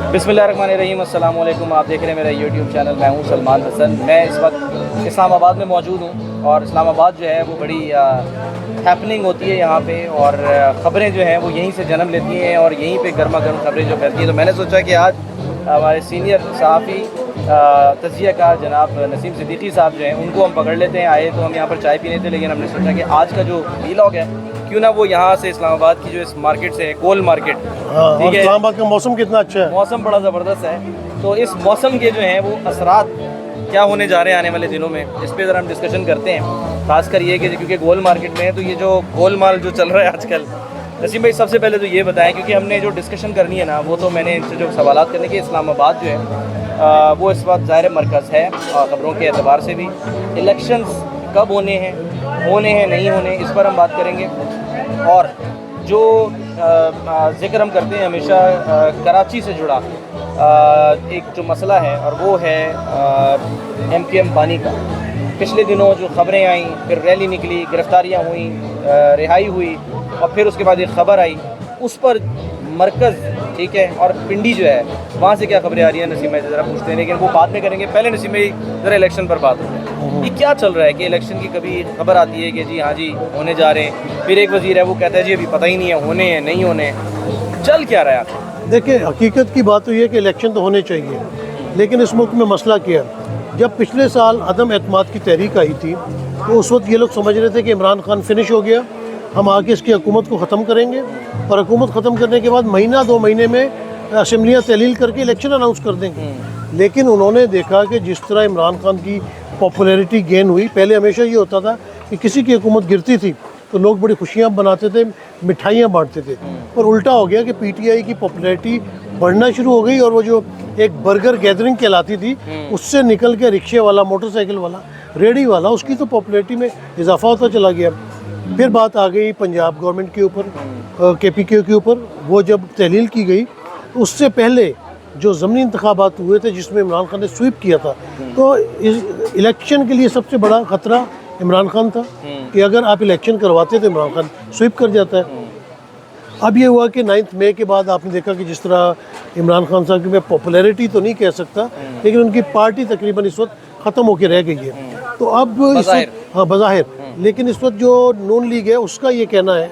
बिस्मिल्लाहिर्रहमानिर्रहीम, अस्सलाम वालेकुम। आप देख रहे हैं मेरा यूट्यूब चैनल। मैं हूं सलमान हसन। मैं इस वक्त इस्लामाबाद में मौजूद हूं और इस्लामाबाद जो है वो बड़ी हैपनिंग होती है यहाँ पे और ख़बरें जो हैं वो यहीं से जन्म लेती हैं और यहीं पे गर्मा गर्म ख़बरें जो फैलती हैं। तो मैंने सोचा कि आज हमारे सीनियर सहाफ़ी तज़कियाकार जनाब नसीम सिद्दीकी साहब जो हैं उनको हम पकड़ लेते हैं। आए तो हम यहाँ पर चाय पीने थे, लेकिन हमने सोचा कि आज का जो वीलॉग है क्यों ना वो यहाँ से इस्लामाबाद की जो इस मार्केट से है, कोल मार्केट, ठीक है। इस्लामाबाद का मौसम कितना अच्छा है। मौसम बड़ा ज़बरदस्त है। तो इस मौसम के जो हैं वो असरात क्या होने जा रहे हैं आने वाले दिनों में, इस पर ज़रा हम डिस्कशन करते हैं। खासकर ये कि क्योंकि गोल मार्केट में है तो ये जो गोल माल जो चल रहा है आजकल। नसीम भाई सबसे पहले तो ये बताएं, क्योंकि हमने जो डिस्कशन करनी है ना वो तो मैंने इनसे जो सवालात करने के, इस्लामाबाद जो है वो इस वक्त ज़ाहिर मरकज़ है ख़बरों के एतबार से भी। इलेक्शंस कब होने हैं नहीं होने, इस पर हम बात करेंगे। और जो ज़िक्र हम करते हैं हमेशा कराची से जुड़ा एक जो मसला है और वो है MKM बानी का। पिछले दिनों जो ख़बरें आईं, फिर रैली निकली, गिरफ़्तारियाँ हुई, रिहाई हुई और फिर उसके बाद एक ख़बर आई, उस पर मरकज़, ठीक है, और पिंडी जो है वहाँ से क्या खबरें आ रही हैं नसीम भाई से ज़रा पूछते हैं, लेकिन वो बाद में करेंगे। पहले नसीम भाई ज़रा इलेक्शन पर बात होती है। ये क्या चल रहा है कि इलेक्शन की कभी खबर आती है कि जी हाँ जी होने जा रहे हैं, फिर एक वज़ीर है वो कहता है जी अभी पता ही नहीं है होने हैं नहीं होने, चल क्या रहा है आपको? देखिए, हकीकत की बात तो ये है कि इलेक्शन तो होने चाहिए, लेकिन इस मुल्क में मसला क्या है। जब पिछले साल अदम एतमाद की तहरीक आई थी तो उस वक्त ये लोग समझ रहे थे कि इमरान खान फिनिश हो गया, हम आके इसकी हुकूमत को ख़त्म करेंगे और हुकूमत ख़त्म करने के बाद महीना 2 महीने में असम्बलियाँ तहलील करके इलेक्शन अनाउंस कर देंगे। लेकिन उन्होंने देखा कि जिस तरह इमरान खान की पॉपुलैरिटी गेन हुई, पहले हमेशा ये होता था कि किसी की हुकूमत गिरती थी तो लोग बड़ी खुशियाँ बनाते थे, मिठाइयाँ बांटते थे, और उल्टा हो गया कि PTI की पॉपुलैरिटी बढ़ना शुरू हो गई और वो जो एक बर्गर गैदरिंग कहलाती थी उससे निकल के रिक्शे वाला, मोटरसाइकिल वाला, रेडी वाला, उसकी तो पॉपुलैरिटी में इजाफा होता चला गया। फिर बात आ गई पंजाब गवर्नमेंट के ऊपर, KPK के ऊपर। वो जब तहलील की गई उससे पहले जो ज़मीनी इंतखाबात हुए थे जिसमें इमरान खान ने स्वीप किया था, तो इस इलेक्शन के लिए सबसे बड़ा ख़तरा इमरान खान था कि अगर आप इलेक्शन करवाते तो इमरान खान स्वीप कर जाता है। अब ये हुआ कि 9 मई के बाद आपने देखा कि जिस तरह इमरान खान साहब की, मैं पॉपुलैरिटी तो नहीं कह सकता, लेकिन उनकी पार्टी तकरीबन इस वक्त ख़त्म होकर रह गई है। तो अब इस वक्त, हाँ बज़ाहिर, लेकिन इस वक्त जो नून लीग है उसका ये कहना है,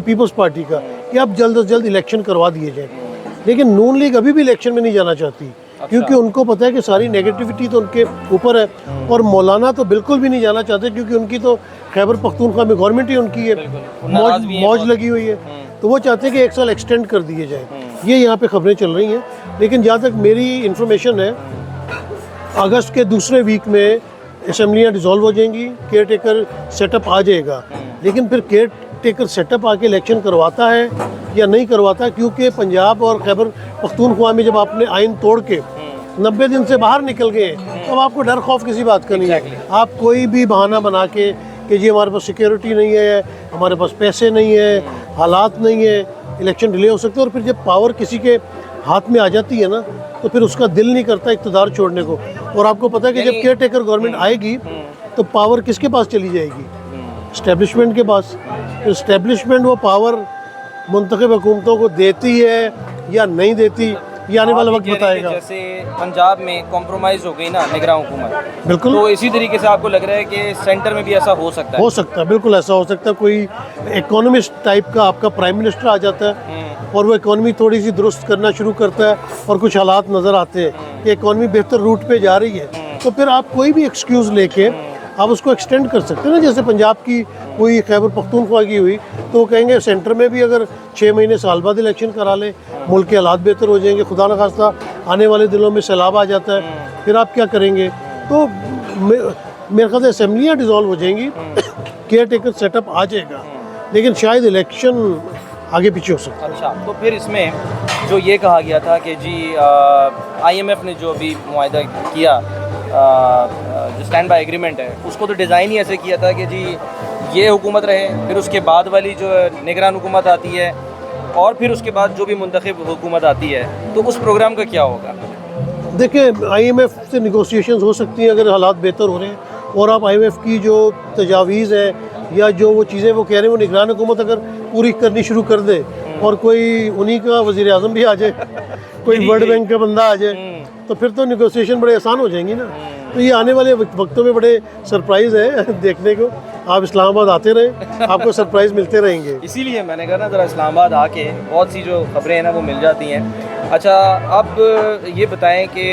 पीपल्स पार्टी का, कि अब जल्द से जल्द इलेक्शन करवा दिए जाए। लेकिन नून लीग अभी भी इलेक्शन में नहीं जाना चाहती, क्योंकि उनको पता है कि सारी नेगेटिविटी तो उनके ऊपर है, और मौलाना तो बिल्कुल भी नहीं जाना चाहते क्योंकि उनकी तो खैबर पख्तूनख्वा में गवर्नमेंट ही उनकी है, मौज लगी हुई है। तो वो चाहते हैं कि 1 साल एक्सटेंड कर दिए जाए। ये यहाँ पे खबरें चल रही हैं, लेकिन जहाँ तक मेरी इन्फॉर्मेशन है अगस्त के दूसरे वीक में असम्बलियाँ डिज़ोल्व हो जाएंगी, केयर टेकर सेटअप आ जाएगा। लेकिन फिर केयर टेकर सेटअप आके इलेक्शन करवाता है या नहीं करवाता, क्योंकि पंजाब और खैबर पख्तूनख्वा में जब आपने आइन तोड़ के 90 दिन से बाहर निकल गए तो अब आपको डर खौफ किसी बात का नहीं है। आप कोई भी बहाना बना के कि जी हमारे पास सिक्योरिटी नहीं है, हमारे पास पैसे नहीं है, हालात नहीं है, इलेक्शन डिले हो सकते हैं। और फिर जब पावर किसी के हाथ में आ जाती है ना तो फिर उसका दिल नहीं करता इक़्तिदार छोड़ने को। और आपको पता है कि जब केयर टेकर गवर्नमेंट आएगी तो पावर किसके पास चली जाएगी? इस्टेब्लिशमेंट के पास। तो इस्टेब्लिशमेंट वो पावर मुंतखब हुकूमतों को देती है या नहीं देती, ये आने वाला वक्त बताएगा। जैसे पंजाब में कॉम्प्रोमाइज़ हो गई ना निगरान हुकूमत, बिल्कुल, तो इसी तरीके से आपको लग रहा है कि सेंटर में भी ऐसा हो सकता है? हो सकता है, बिल्कुल ऐसा हो सकता है। कोई इकोनॉमिस्ट टाइप का आपका प्राइम मिनिस्टर आ जाता है और वो इकोनॉमी थोड़ी सी दुरुस्त करना शुरू करता है और कुछ हालात नज़र आते हैं कि इकोनॉमी बेहतर रूट पे जा रही है, तो फिर आप कोई भी एक्सक्यूज़ लेके आप उसको एक्सटेंड कर सकते हैं ना। जैसे पंजाब की कोई खैबर पख्तूनख्वा की हुई तो वो कहेंगे सेंटर में भी अगर 6 महीने साल बाद इलेक्शन करा लें, मुल्क के हालात बेहतर हो जाएंगे। खुदा न खास्ता आने वाले दिनों में सैलाब आ जाता है, फिर आप क्या करेंगे? तो मेरे ख्याल से असम्बलियाँ डिज़ोल्व हो जाएंगी, केयर टेकर सेटअप आ जाएगा, लेकिन शायद इलेक्शन आगे पीछे हो सकता है। अच्छा, तो फिर इसमें जो ये कहा गया था कि जी IMF ने जो अभी मुआहदा किया, जो स्टैंड बाय एग्रीमेंट है, उसको तो डिज़ाइन ही ऐसे किया था कि जी ये हुकूमत रहे, फिर उसके बाद वाली जो निगरान हुकूमत आती है और फिर उसके बाद जो भी मुंतखब हुकूमत आती है, तो उस प्रोग्राम का क्या होगा? देखिए, IMF से निगोशिएशंस हो सकती हैं अगर हालात बेहतर हो रहे हैं, और आप IMF की जो तजावीज़ है या जो वो चीज़ें वो कह रहे हैं वो निगरान हुकूमत अगर पूरी करनी शुरू कर दे और कोई उन्हीं का वज़ीर आज़म भी आ जाए कोई वर्ल्ड बैंक का बंदा आ जाए तो फिर तो निगोशिएशन बड़े आसान हो जाएंगी ना। तो ये आने वाले वक्तों में बड़े सरप्राइज़ है देखने को। आप इस्लामाबाद आते रहें, आपको सरप्राइज़ मिलते रहेंगे। इसीलिए मैंने कहा ना ज़रा इस्लामाबाद आके बहुत सी जो खबरें हैं ना वो मिल जाती हैं। अच्छा, अब ये बताएं कि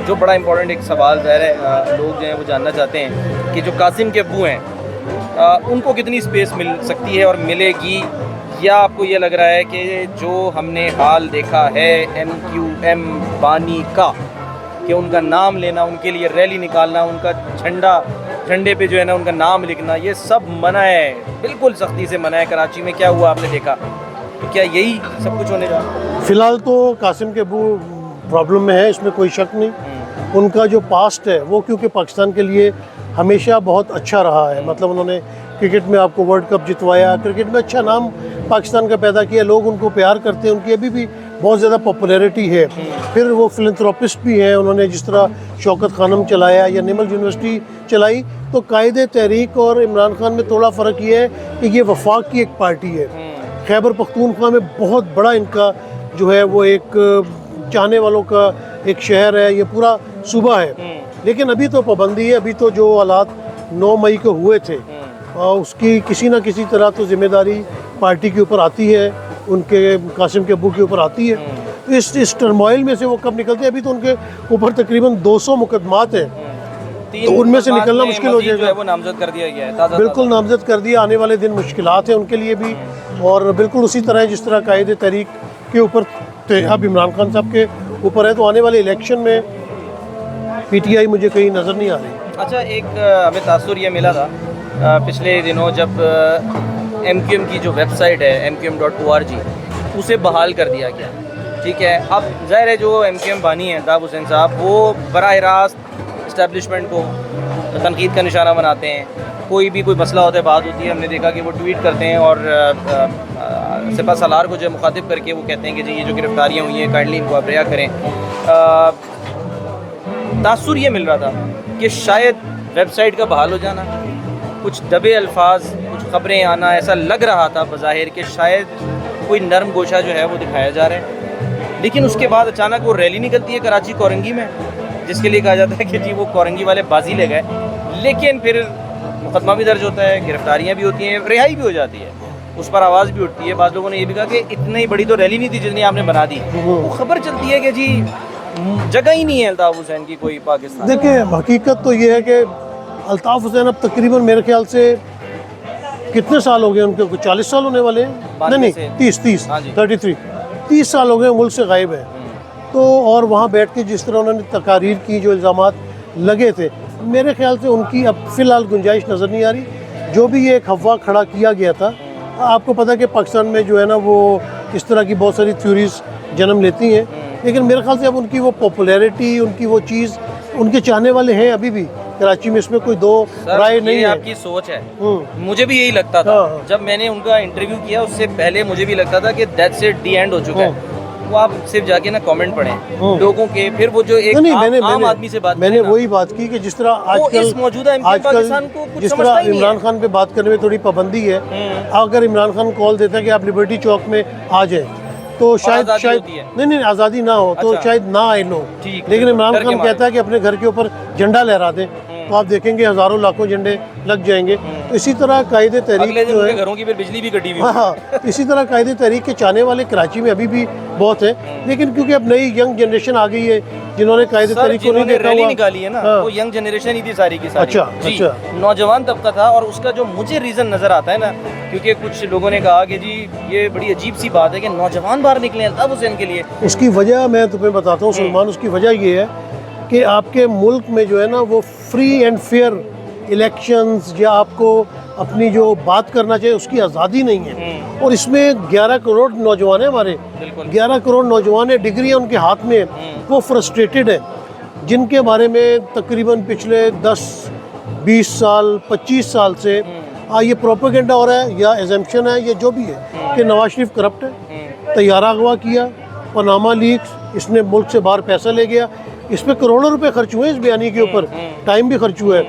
जो बड़ा इंपॉर्टेंट एक सवाल ज़ाहिर है लोग जो हैं वो जानना चाहते हैं कि जो कासिम के अब्बू हैं उनको कितनी स्पेस मिल सकती है और मिलेगी, या आपको ये लग रहा है कि जो हमने हाल देखा है MQM बानी का, कि उनका नाम लेना, उनके लिए रैली निकालना, उनका झंडे पे जो है ना उनका नाम लिखना, ये सब मना है, बिल्कुल सख्ती से मना है। कराची में क्या हुआ आपने देखा, तो क्या यही सब कुछ होने जा रहा है? फ़िलहाल तो कासिम के अब्बू प्रॉब्लम में है, इसमें कोई शक नहीं। उनका जो पास्ट है वो क्योंकि पाकिस्तान के लिए हमेशा बहुत अच्छा रहा है, मतलब उन्होंने क्रिकेट में आपको वर्ल्ड कप जितवाया, क्रिकेट में अच्छा नाम पाकिस्तान का पैदा किया, लोग उनको प्यार करते हैं, उनकी अभी भी बहुत ज़्यादा पॉपुलैरिटी है। फिर वो फिलंथ्रोपिस्ट भी हैं, उन्होंने जिस तरह शौकत खानम चलाया या निमल यूनिवर्सिटी चलाई। तो कायदे तहरीक और इमरान खान में थोड़ा फ़र्क ये है कि ये वफाक की एक पार्टी है। खैबर पख्तूनख्वा में बहुत बड़ा इनका जो है वो एक चाहने वालों का एक शहर है, ये पूरा सूबा है। लेकिन अभी तो पाबंदी है, अभी तो जो हालात 9 मई को हुए थे उसकी किसी न किसी तरह तो जिम्मेदारी पार्टी के ऊपर आती है, उनके कासिम के अब्बू के ऊपर आती है। तो इस टर्मोइल में से वो कब निकलते हैं? अभी तो उनके ऊपर तकरीबन 200 मुकदमात हैं, तो उनमें से निकलना मुश्किल हो जाएगा। वो नामजद कर दिया गया है, ताज़ा बिल्कुल नामजद कर दिया। आने वाले दिन मुश्किलात हैं उनके लिए भी, और बिल्कुल उसी तरह जिस तरह कायदे तहरीक के ऊपर अब इमरान खान साहब के ऊपर है, तो आने वाले इलेक्शन में PTI मुझे कहीं नज़र नहीं आ रही। अच्छा, एक हमें तासुर ये मिला था पिछले दिनों जब MQM की जो वेबसाइट है MQM.org उसे बहाल कर दिया गया। ठीक है, अब ज़ाहिर है जो MQM बानी है अल्ताफ़ हुसैन साहब, वो बराह रास्त इस्टेब्लिशमेंट को तनकीद का निशाना बनाते हैं। कोई भी कोई मसला होता है, बात होती है, हमने देखा कि वो ट्वीट करते हैं और सिपा सालार को जो है मुखातिब करके वो कहते हैं कि जी ये जो गिरफ्तारियाँ हुई हैं काइंडली इनको आप रिहा करें। तासुर ये मिल रहा था कि शायद वेबसाइट का बहाल हो जाना, कुछ दबे अल्फाज, कुछ खबरें आना, ऐसा लग रहा था बज़ाहिर कि शायद कोई नरम गोशा जो है वो दिखाया जा रहा है। लेकिन उसके बाद अचानक वो रैली निकलती है कराची कोरंगी में, जिसके लिए कहा जाता है कि जी वो कोरंगी वाले बाजी ले गए, लेकिन फिर मुकदमा भी दर्ज होता है, गिरफ्तारियाँ भी होती हैं, रिहाई भी हो जाती है, उस पर आवाज़ भी उठती है। बाद लोगों ने ये भी कहा कि इतनी बड़ी तो रैली नहीं थी जितनी आपने बना दी। वो खबर चलती है कि जी जगह ही नहीं है अल्ताफ़ हुसैन की कोई पाकिस्तान। देखिए, हकीकत तो ये है कि अल्ताफ़ हुसैन अब तकरीबन मेरे ख्याल से कितने साल हो गए उनके, 40 साल होने वाले हैं, नहीं 30 30 साल हो गए मुल्क से गायब है। तो और वहाँ बैठ के जिस तरह उन्होंने तकारीर की, जो इल्ज़ामात लगे थे, मेरे ख्याल से उनकी अब फ़िलहाल गुंजाइश नज़र नहीं आ रही। जो भी ये एक अफवाह खड़ा किया गया था, आपको पता है कि पाकिस्तान में जो है ना वो इस तरह की बहुत सारी थ्योरीज जन्म लेती हैं, लेकिन मेरे ख्याल से अब उनकी वो पॉपुलैरिटी, उनकी वो चीज़, उनके चाहने वाले हैं अभी भी कराची में, इसमें कोई दो राय नहीं है। आपकी सोच है, मुझे भी यही लगता था। जब मैंने उनका इंटरव्यू किया उससे पहले मुझे भी लगता था कि दैट्स इट, दी एंड हो चुका है। वो आप सिर्फ जाके ना कमेंट पढ़ें लोगों के, फिर वो जो एक आम आदमी से बात, मैंने वही बात की कि जिस तरह आजकल पाकिस्तान को कुछ जिस तरह इमरान खान पे बात करने में थोड़ी पाबंदी है, अगर इमरान खान कॉल देता है कि आप लिबर्टी चौक में आ जाए तो शायद नहीं आज़ादी ना हो, तो शायद ना आए लोग। लेकिन इमरान खान कहता है कि अपने घर के ऊपर झंडा लहरा दें, तो आप देखेंगे हज़ारों लाखों झंडे लग जाएंगे। तो इसी तरह कायदे तहरीक जो है, घरों की फिर बिजली भी कटी हुई। हाँ, इसी तरह कायदे तहरीक के चाहने वाले कराची में अभी भी बहुत है, लेकिन क्योंकि अब नई यंग जनरेशन आ गई है जिन्होंने कायदे तहरीक को नहीं देखा हुआ, निकाली है ना, वो यंग जनरेशन ही थी सारी की सारी। अच्छा, नौजवान तबका था। और उसका जो मुझे रीज़न नज़र आता है ना, क्योंकि कुछ लोगों ने कहा कि जी ये बड़ी अजीब सी बात है कि नौजवान बाहर निकले अल्ताफ़ हुसैन के लिए। उसकी वजह मैं तुम्हें बताता हूँ सलमान, उसकी वजह ये है कि आपके मुल्क में जो है ना वो फ्री एंड फेयर इलेक्शंस या आपको अपनी जो बात करना चाहिए उसकी आज़ादी नहीं है। और इसमें 11 करोड़ नौजवान हैं हमारे, 11 करोड़ नौजवान है, डिग्रियाँ उनके हाथ में, वो फ्रस्ट्रेटेड है, जिनके बारे में तकरीबन पिछले 10-20 साल 25 साल से ये प्रोपेगेंडा हो रहा है या एजम्पशन है, ये जो भी है कि नवाज शरीफ करप्ट है, तैयारा अगवा किया, पनामा लीक्स, इसने मुल्क से बाहर पैसा ले गया, इस पर करोड़ों रुपए खर्च हुए, इस बयानी के ऊपर टाइम भी खर्च हुआ है।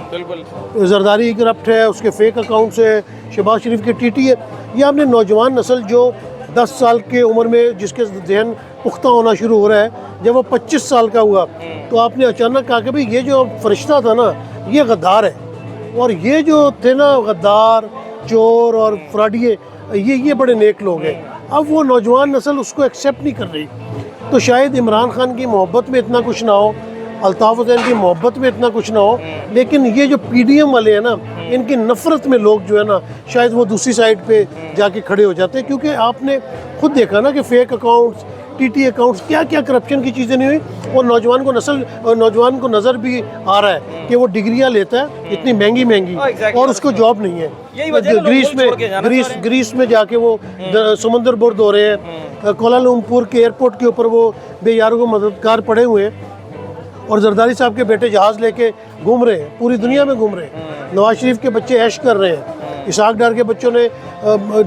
जरदारी करप्ट है, उसके फेक अकाउंट्स है, शहबाज शरीफ के TT है। ये आपने नौजवान नस्ल जो 10 साल के उम्र में जिसके जहन पुख्ता होना शुरू हो रहा है। जब वो 25 साल का हुआ तो आपने अचानक कहा कि भाई ये जो फरिश्ता था ना ये गद्दार है, और ये जो थे ना गद्दार, चोर और फ्रॉडिये, ये बड़े नेक लोग हैं। अब वो नौजवान नस्ल उसको एक्सेप्ट नहीं कर रही। तो शायद इमरान खान की मोहब्बत में इतना कुछ ना हो, अल्ताफ़ हुसैन की मोहब्बत में इतना कुछ ना हो, लेकिन ये जो पीडीएम वाले हैं ना, इनकी नफ़रत में लोग जो है ना शायद वो दूसरी साइड पे जाके खड़े हो जाते हैं। क्योंकि आपने खुद देखा ना कि फ़ेक अकाउंट्स, टीटी अकाउंट्स, क्या क्या करप्शन की चीज़ें नहीं हुई। और नौजवान को नज़र भी आ रहा है कि वो डिग्रियां लेता है इतनी महंगी महंगी, और उसको जॉब नहीं है। ग्रीस में जाके वो समुंदर बोर्ड हो रहे हैं, कोलालमपुर के एयरपोर्ट के ऊपर वो बेयारों को मददगार पड़े हुए हैं, और जरदारी साहब के बेटे जहाज़ लेके घूम रहे हैं, पूरी दुनिया में घूम रहे हैं। नवाज शरीफ के बच्चे ऐश कर रहे हैं, इसाक डार के बच्चों ने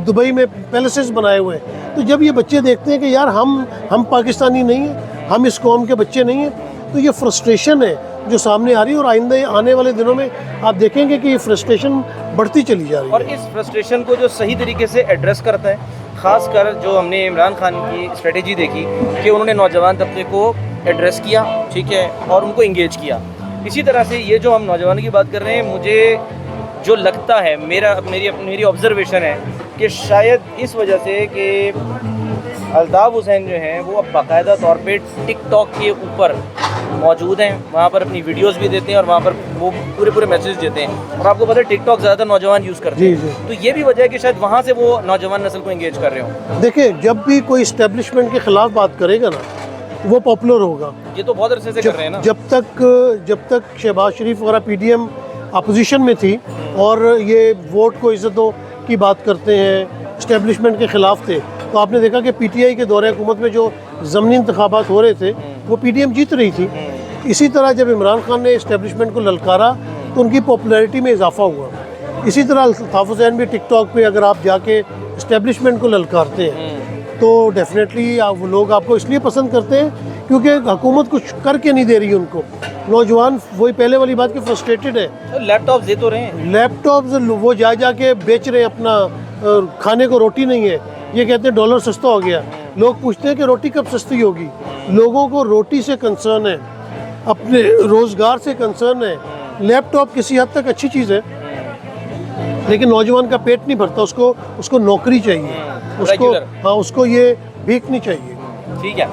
दुबई में पैलेसेस बनाए हुए हैं। तो जब ये बच्चे देखते हैं कि यार हम पाकिस्तानी नहीं हैं, हम इस कौम के बच्चे नहीं हैं, तो ये फ्रस्ट्रेशन है जो सामने आ रही है। और आइंदा आने वाले दिनों में आप देखेंगे कि ये फ्रस्ट्रेशन बढ़ती चली जा रही है। और इस फ्रस्ट्रेशन को जो सही तरीके से एड्रेस करता है, ख़ासकर जो हमने इमरान खान की स्ट्रेटेजी देखी कि उन्होंने नौजवान तबके को एड्रेस किया, ठीक है, और उनको इंगेज किया। इसी तरह से ये जो हम नौजवानों की बात कर रहे हैं, मुझे जो लगता है, मेरी ऑब्जर्वेशन है कि शायद इस वजह से कि अल्ताफ़ हुसैन जो हैं वो अब बाकायदा तौर पे टिकटॉक के ऊपर मौजूद हैं, वहाँ पर अपनी वीडियोस भी देते हैं और वहाँ पर वो पूरे मैसेज देते हैं। और आपको पता है टिकटॉक ज़्यादातर नौजवान यूज़ करते हैं, तो ये भी वजह है कि शायद वहाँ से वो नौजवान नस्ल को इंगेज कर रहे हों। देखिए, जब भी कोई इस्टेब्लिशमेंट के ख़िलाफ़ बात करेगा ना वो पॉपुलर होगा। ये तो बहुत अरसे से कर रहे हैं ना। जब तक शहबाज शरीफ वगैरह पीडीएम अपोजिशन में थी और ये वोट को इज़्ज़तों की बात करते हैं, इस्टेब्लिशमेंट के ख़िलाफ़ थे, तो आपने देखा कि पीटीआई के दौरे हुकूमत में जो ज़मीनी इंतखाबात हो रहे थे वो पीडीएम जीत रही थी। इसी तरह जब इमरान खान ने इस्टेब्लिशमेंट को ललकारा तो उनकी पॉपुलैरिटी में इजाफा हुआ। इसी तरह अल्ताफ़ हुसैन भी टिकटॉक पे अगर आप जाके इस्टेब्लिशमेंट को ललकारते हैं तो डेफिनेटली वो लोग आपको इसलिए पसंद करते हैं क्योंकि हुकूमत कुछ करके नहीं दे रही उनको। नौजवान वही पहले वाली बात की फ्रस्ट्रेटेड है। तो लैपटॉप दे तो रहे हैं, लैपटॉप वो जाके बेच रहे हैं अपना, खाने को रोटी नहीं है। ये कहते हैं डॉलर सस्ता हो गया। लोग पूछते हैं कि रोटी कब सस्ती होगी। लोगों को रोटी से कंसर्न है, अपने रोज़गार से कंसर्न है। लैपटॉप किसी हद तक अच्छी चीज़ है, लेकिन नौजवान का पेट नहीं भरता, उसको नौकरी चाहिए, उसको ये भीख नहीं चाहिए। ठीक है,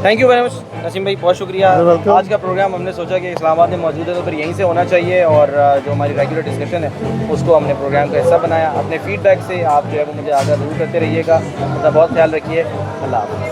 thank you very much Naseem भाई, बहुत शुक्रिया। आज का प्रोग्राम हमने सोचा कि इस्लामाबाद में मौजूद है तो फिर यहीं से होना चाहिए, और जो हमारी रेगुलर डिस्कशन है उसको हमने प्रोग्राम का हिस्सा बनाया। अपने फीडबैक से आप जो है वो मुझे आगाह ज़रूर करते रहिएगा। अपना बहुत ख्याल रखिए। अल्लाह हाफ़िज़।